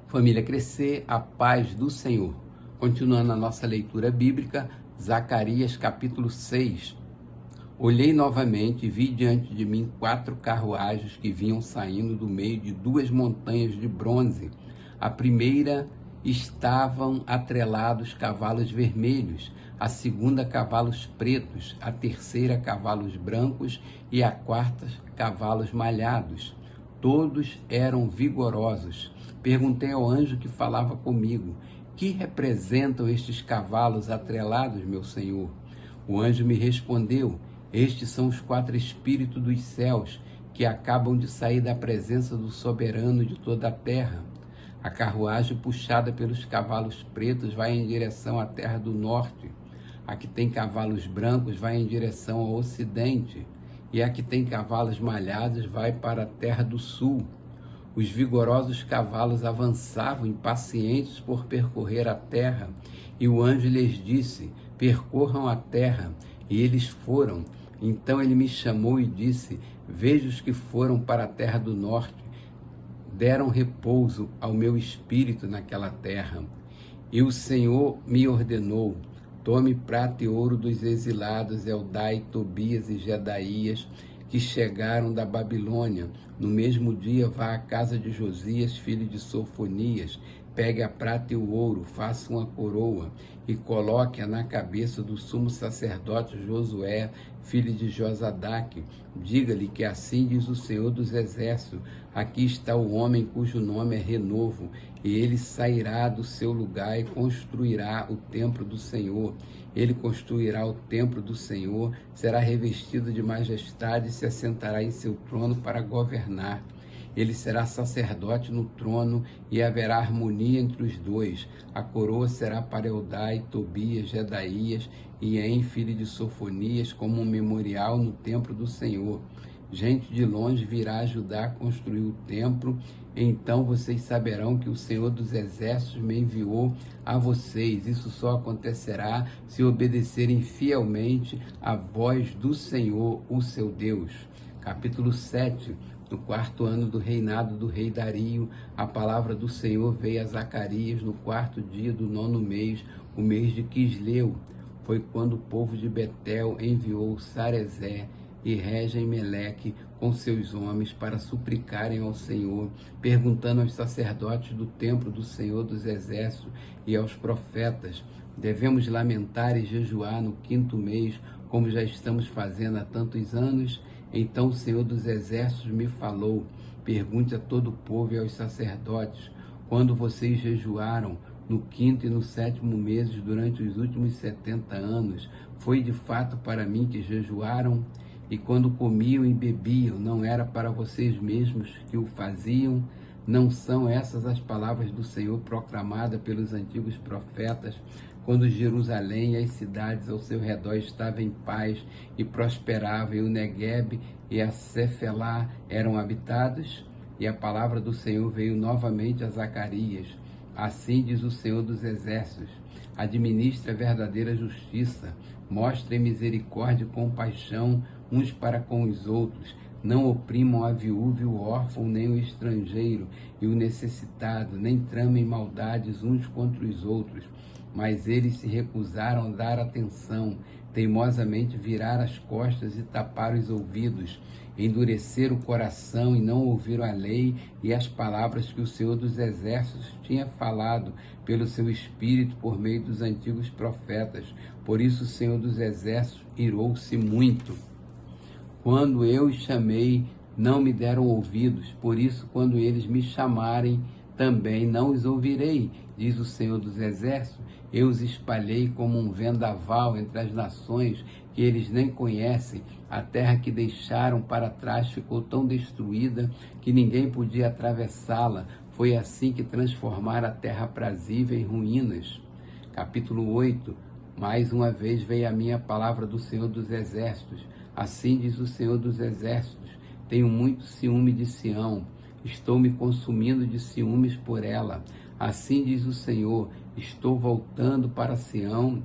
Família Crescer, a paz do Senhor. Continuando a nossa leitura bíblica, Zacarias capítulo 6. Olhei novamente e vi diante de mim 4 carruagens que vinham saindo do meio de 2 montanhas de bronze. A primeira estavam atrelados cavalos vermelhos, a segunda cavalos pretos, a terceira cavalos brancos e a quarta cavalos malhados. Todos eram vigorosos. Perguntei ao anjo que falava comigo: que representam estes cavalos atrelados, meu senhor? O anjo me respondeu: estes são os 4 espíritos dos céus que acabam de sair da presença do soberano de toda a terra. A carruagem puxada pelos cavalos pretos vai em direção à terra do norte. A que tem cavalos brancos vai em direção ao ocidente. E a que tem cavalos malhados vai para a terra do sul. Os vigorosos cavalos avançavam impacientes por percorrer a terra, e o anjo lhes disse: percorram a terra. E eles foram. Então ele me chamou e disse: veja os que foram para a terra do norte. Deram repouso ao meu espírito naquela terra. E o Senhor me ordenou: tome prata e ouro dos exilados Eldai, Tobias e Jedaías, que chegaram da Babilônia. No mesmo dia vá à casa de Josias, filho de Sofonias, pegue a prata e o ouro, faça uma coroa e coloque-a na cabeça do sumo sacerdote Josué, filho de Josadaque. Diga-lhe que assim diz o Senhor dos Exércitos: aqui está o homem cujo nome é Renovo, e ele sairá do seu lugar e construirá o templo do Senhor. Ele construirá o templo do Senhor, será revestido de majestade e se assentará em seu trono para governar. Ele será sacerdote no trono e haverá harmonia entre os dois. A coroa será para Eldai, Tobias, Jedaías e En, filho de Sofonias, como um memorial no templo do Senhor. Gente de longe virá ajudar a construir o templo. Então vocês saberão que o Senhor dos Exércitos me enviou a vocês. Isso só acontecerá se obedecerem fielmente à voz do Senhor, o seu Deus. Capítulo 7. No 4º ano do reinado do rei Dario, a palavra do Senhor veio a Zacarias no 4º dia do 9º mês, o mês de Quisleu. Foi quando o povo de Betel enviou Sarezé e Regem-Meleque com seus homens para suplicarem ao Senhor, perguntando aos sacerdotes do templo do Senhor dos Exércitos e aos profetas: devemos lamentar e jejuar no 5º mês, como já estamos fazendo há tantos anos? Então o Senhor dos Exércitos me falou: pergunte a todo o povo e aos sacerdotes, quando vocês jejuaram no 5º e no 7º meses durante os últimos 70 anos, foi de fato para mim que jejuaram? E quando comiam e bebiam, não era para vocês mesmos que o faziam? Não são essas as palavras do Senhor proclamadas pelos antigos profetas, quando Jerusalém e as cidades ao seu redor estavam em paz e prosperavam, e o Neguebe e a Cefelá eram habitados? E a palavra do Senhor veio novamente a Zacarias: assim diz o Senhor dos Exércitos: administre a verdadeira justiça, mostrem misericórdia e compaixão uns para com os outros, não oprimam a viúva e o órfão, nem o estrangeiro e o necessitado, nem tramem maldades uns contra os outros. Mas eles se recusaram a dar atenção, teimosamente viraram as costas e taparam os ouvidos, endureceram o coração e não ouviram a lei e as palavras que o Senhor dos Exércitos tinha falado pelo seu Espírito por meio dos antigos profetas. Por isso o Senhor dos Exércitos irou-se muito. Quando eu os chamei, não me deram ouvidos. Por isso, quando eles me chamarem, também não os ouvirei, diz o Senhor dos Exércitos. Eu os espalhei como um vendaval entre as nações que eles nem conhecem. A terra que deixaram para trás ficou tão destruída que ninguém podia atravessá-la. Foi assim que transformaram a terra aprazível em ruínas. Capítulo 8. Mais uma vez veio a minha palavra do Senhor dos Exércitos. Assim diz o Senhor dos Exércitos: tenho muito ciúme de Sião, estou me consumindo de ciúmes por ela. Assim diz o Senhor: estou voltando para Sião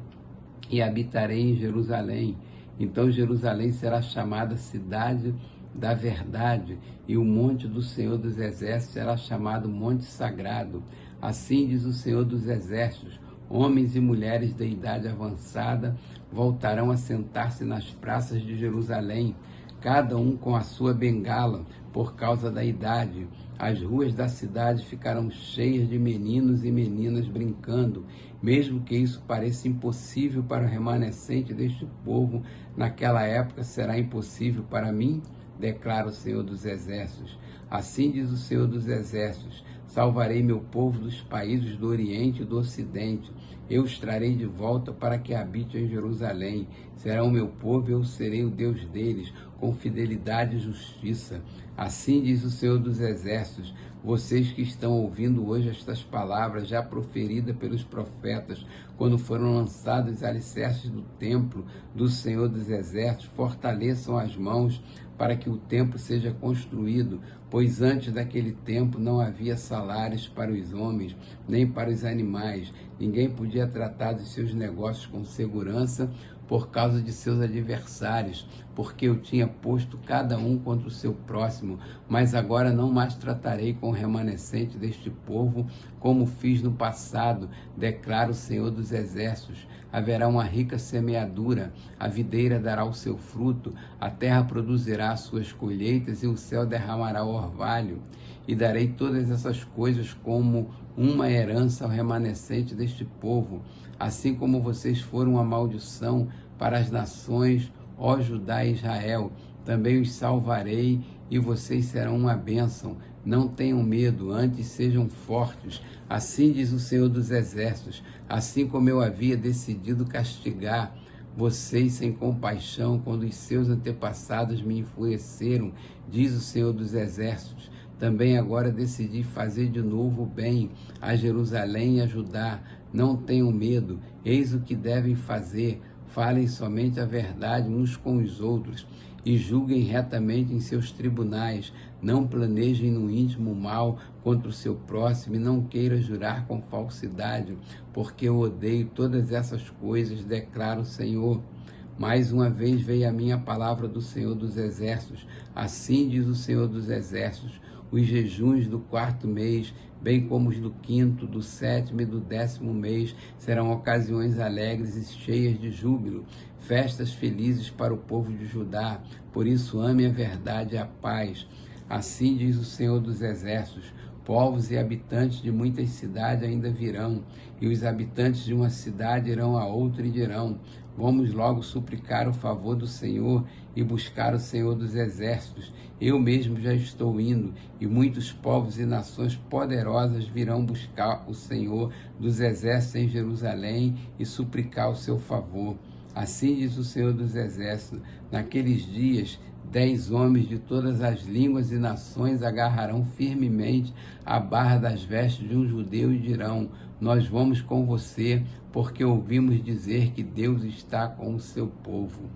e habitarei em Jerusalém. Então Jerusalém será chamada cidade da verdade, e o monte do Senhor dos Exércitos será chamado Monte Sagrado. Assim diz o Senhor dos Exércitos: homens e mulheres de idade avançada voltarão a sentar-se nas praças de Jerusalém, cada um com a sua bengala, por causa da idade. As ruas da cidade ficarão cheias de meninos e meninas brincando, mesmo que isso pareça impossível para o remanescente deste povo, naquela época será impossível para mim, declara o Senhor dos Exércitos. Assim diz o Senhor dos Exércitos: salvarei meu povo dos países do Oriente e do Ocidente. Eu os trarei de volta para que habite em Jerusalém. Serão o meu povo e eu serei o Deus deles, com fidelidade e justiça. Assim diz o Senhor dos Exércitos: vocês que estão ouvindo hoje estas palavras já proferidas pelos profetas, quando foram lançados os alicerces do templo do Senhor dos Exércitos, fortaleçam as mãos para que o templo seja construído, pois antes daquele tempo não havia salários para os homens, nem para os animais. Ninguém podia tratar dos seus negócios com segurança por causa de seus adversários, porque eu tinha posto cada um contra o seu próximo. Mas agora não mais tratarei com o remanescente deste povo como fiz no passado, declara o Senhor dos Exércitos. Haverá uma rica semeadura, a videira dará o seu fruto, a terra produzirá as suas colheitas e o céu derramará o orvalho. E darei todas essas coisas como uma herança ao remanescente deste povo, assim como vocês foram uma maldição para as nações, ó Judá e Israel. Também os salvarei e vocês serão uma bênção. Não tenham medo, antes sejam fortes. Assim diz o Senhor dos Exércitos: assim como eu havia decidido castigar vocês sem compaixão quando os seus antepassados me enfureceram, diz o Senhor dos Exércitos, também agora decidi fazer de novo o bem a Jerusalém e a Judá. Não tenham medo, eis o que devem fazer. Falem somente a verdade uns com os outros e julguem retamente em seus tribunais. Não planejem no íntimo mal contra o seu próximo e não queira jurar com falsidade, porque eu odeio todas essas coisas, declara o Senhor. Mais uma vez veio a minha palavra do Senhor dos Exércitos. Assim diz o Senhor dos Exércitos: os jejuns do 4º mês, bem como os do 5º, do 7º e do 10º mês, serão ocasiões alegres e cheias de júbilo, festas felizes para o povo de Judá. Por isso ame a verdade e a paz. Assim diz o Senhor dos Exércitos: povos e habitantes de muitas cidades ainda virão, e os habitantes de uma cidade irão a outra e dirão: vamos logo suplicar o favor do Senhor e buscar o Senhor dos Exércitos. Eu mesmo já estou indo, e muitos povos e nações poderosas virão buscar o Senhor dos Exércitos em Jerusalém e suplicar o seu favor. Assim diz o Senhor dos Exércitos: naqueles dias 10 homens de todas as línguas e nações agarrarão firmemente a barra das vestes de um judeu e dirão: nós vamos com você, porque ouvimos dizer que Deus está com o seu povo.